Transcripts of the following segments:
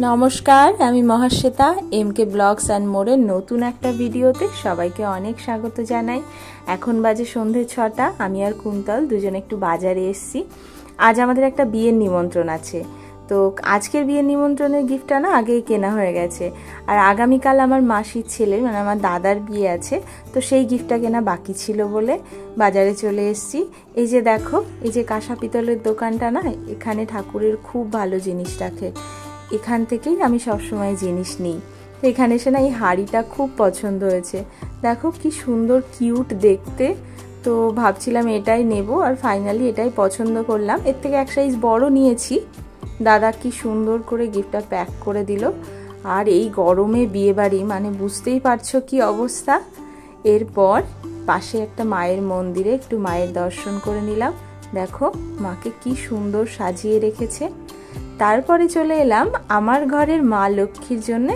নমস্কার, আমি মহাশ্বেতা এমকে blogs and মোরের নতুন একটা ভিডিওতে সবাইকে অনেক স্বাগত জানাই। এখন বাজে সন্ধে 6টা। আমি আর কুন্তল দুজনে একটু বাজারে এসেছি। আজ আমাদের একটা বিয়ের নিমন্ত্রণ আছে, তো আজকের বিয়ের নিমন্ত্রণের গিফটটা না আগেই কেনা হয়ে গেছে, আর আগামীকাল আমার মাসির ছেলে মানে আমার দাদার বিয়ে আছে, তো সেই গিফটটা কেনা বাকি ছিল বলে বাজারে চলে এসেছি। এই যে দেখো, এই যে কাঁসা পিতলের দোকানটা না, এখানে ঠাকুরের খুব ভালো জিনিস রাখে, এখান থেকেই আমি সবসময় জিনিস নিই। তো এখানে এসে না এই হাঁড়িটা খুব পছন্দ হয়েছে, দেখো কি সুন্দর কিউট দেখতে। তো ভাবছিলাম এটাই নেব, আর ফাইনালি এটাই পছন্দ করলাম। এর থেকে এক সাইজ বড় নিয়েছি। দাদা কি সুন্দর করে গিফটটা প্যাক করে দিল। আর এই গরমে বিয়েবাড়ি মানে বুঝতেই পারছো কি অবস্থা। এরপর পাশে একটা মায়ের মন্দিরে একটু মায়ের দর্শন করে নিলাম। দেখো মাকে কি সুন্দর সাজিয়ে রেখেছে। তারপরে চলে এলাম আমার ঘরের মা লক্ষ্মীর জন্য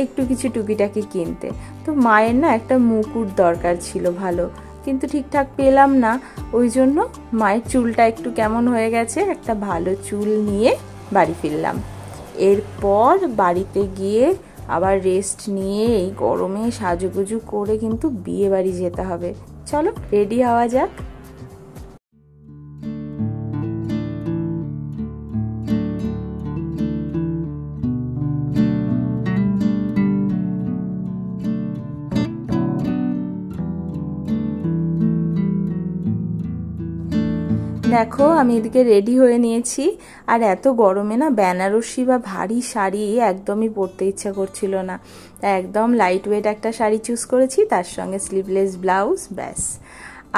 একটু কিছু টুকিটাকি কিনতে। তো মায়ের না একটা মুকুট দরকার ছিল ভালো, কিন্তু ঠিকঠাক পেলাম না, ওই জন্য মায়ের চুলটা একটু কেমন হয়ে গেছে, একটা ভালো চুল নিয়ে বাড়ি ফিরলাম। এরপর বাড়িতে গিয়ে আবার রেস্ট নিয়ে এই গরমে সাজুগুজু করে কিন্তু বিয়ে বাড়ি যেতে হবে। চলো রেডি হওয়া যাক। দেখো আমি এদিকে রেডি হয়ে নিয়েছি, আর এত গরমে না বেনারসি বা ভারী শাড়ি একদমই পরতে ইচ্ছা করছিল না, তাই একদম লাইট ওয়েট একটা শাড়ি চুজ করেছি, তার সঙ্গে স্লিভলেস ব্লাউজ, ব্যাস।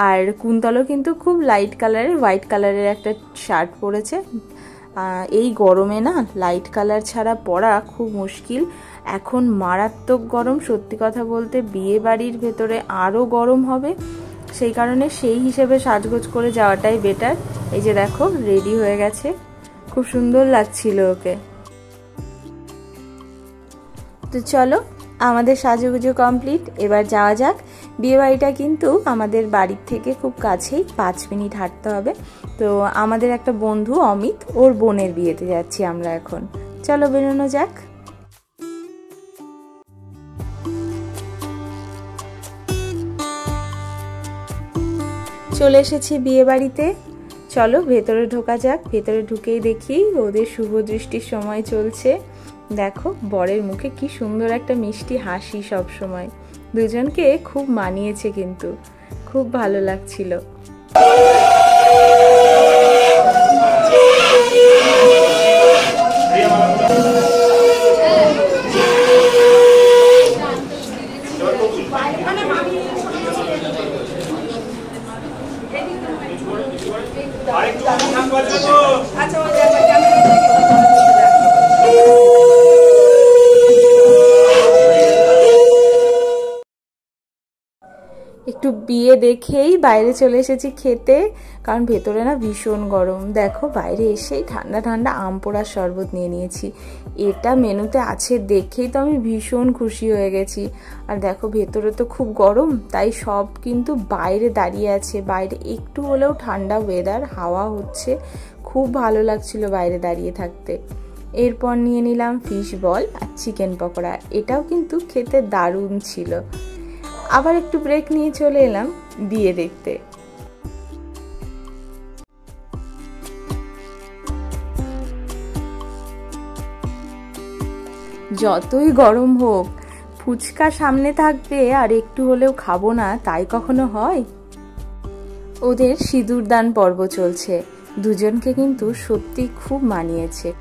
আর কুন্তলও কিন্তু খুব লাইট কালারের হোয়াইট কালারের একটা শার্ট পরেছে। এই গরমে না লাইট কালার ছাড়া পরা খুব মুশকিল। এখন মারাত্মক গরম, সত্যি কথা বলতে বিয়ে বাড়ির ভেতরে আরও গরম হবে, সেই কারণে সেই হিসেবে সাজগোজ করে যাওয়াটাই বেটার। এই যে দেখো রেডি হয়ে গেছে, খুব সুন্দর লাগছিল ওকে। তো চলো আমাদের সাজুগুজু কমপ্লিট, এবার যাওয়া যাক। বিয়ে বাড়িটা কিন্তু আমাদের বাড়ির থেকে খুব কাছেই, 5 মিনিট হাঁটতে হবে। তো আমাদের একটা বন্ধু অমিত, ওর বোনের বিয়েতে যাচ্ছি আমরা এখন। চলো বেরোনো যাক। চলে এসেছি বিয়ে বাড়িতে, চলো ভেতরে ঢোকা যাক। ভেতরে ঢুকেই দেখি ওদের শুভ দৃষ্টির সময় চলছে। দেখো বরের মুখে কি সুন্দর একটা মিষ্টি হাসি সব সময়, দুজনকে খুব মানিয়েছে, কিন্তু খুব ভালো লাগছিল। একটু বিয়ে দেখেই বাইরে চলে এসেছি খেতে, কারণ ভেতরে না ভীষণ গরম। দেখো বাইরে এসেই ঠান্ডা ঠান্ডা আম পোড়ার শরবত নিয়ে নিয়েছি, এটা মেনুতে আছে দেখেই তো আমি ভীষণ খুশি হয়ে গেছি। আর দেখো ভেতরে তো খুব গরম, তাই সব কিন্তু বাইরে দাঁড়িয়ে আছে। বাইরে একটু হলেও ঠান্ডা ওয়েদার, হাওয়া হচ্ছে, খুব ভালো লাগছিল বাইরে দাঁড়িয়ে থাকতে। এরপর নিয়ে নিলাম ফিশ বল আর চিকেন পকোড়া, এটাও কিন্তু খেতে দারুণ ছিল। আবার একটু ব্রেক নিয়ে চলে এলাম বিয়ে দেখতে। যতই গরম হোক ফুচকা সামনে থাকবে আর একটু হলেও খাবো না, তাই কখনো হয়? ওদের সিঁদুরদান পর্ব চলছে, দুজনকে কিন্তু সত্যি খুব মানিয়েছে।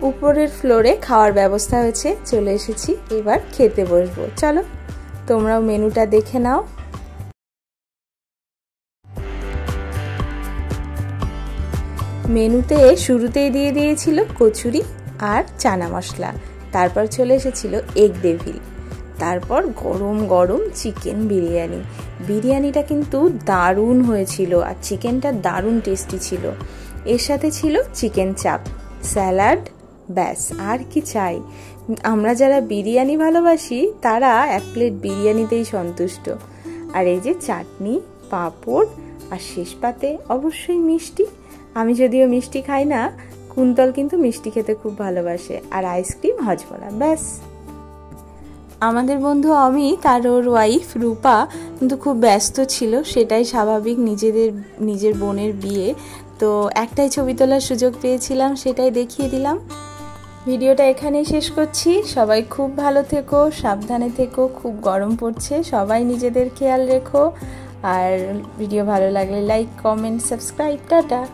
উপরের ফ্লোরে খাওয়ার ব্যবস্থা হয়েছে, চলে এসেছি, এবার খেতে বসবো। চলো তোমরাও মেনুটা দেখে নাও। মেনুতে শুরুতেই দিয়ে দিয়েছিল কচুরি আর চানা মশলা, তারপর চলে এসেছিল এগ ডেভিল, তারপর গরম গরম চিকেন বিরিয়ানি। বিরিয়ানিটা কিন্তু দারুণ হয়েছিল, আর চিকেনটা দারুণ টেস্টি ছিল। এর সাথে ছিল চিকেন চাপ, স্যালাড ব্যাস আর কি চাই। আমরা যারা বিরিয়ানি ভালোবাসি তারা এক প্লেট বিরিয়ানিতেই সন্তুষ্ট। আর এই যে চাটনি, পাঁপড় আর শেষ পাতে অবশ্যই মিষ্টি। আমি যদিও মিষ্টি খাই না, কুন্তল কিন্তু মিষ্টি খেতে খুব ভালোবাসে, আর আইসক্রিম হজমোলা। ব্যাস। আমাদের বন্ধু অমিত আর ওর ওয়াইফ রূপা কিন্তু খুব ব্যস্ত ছিল, সেটাই স্বাভাবিক, নিজের বোনের বিয়ে তো একটাই ছবি তোলার সুযোগ পেয়েছিলাম, সেটাই দেখিয়ে দিলাম। ভিডিওটা এখানেই শেষ করছি। সবাই খুব ভালো থেকো, সাবধানে থেকো, খুব গরম পড়ছে, সবাই নিজেদের খেয়াল রেখো। আর ভিডিও ভালো লাগলে লাইক, কমেন্ট, সাবস্ক্রাইব। টাটা।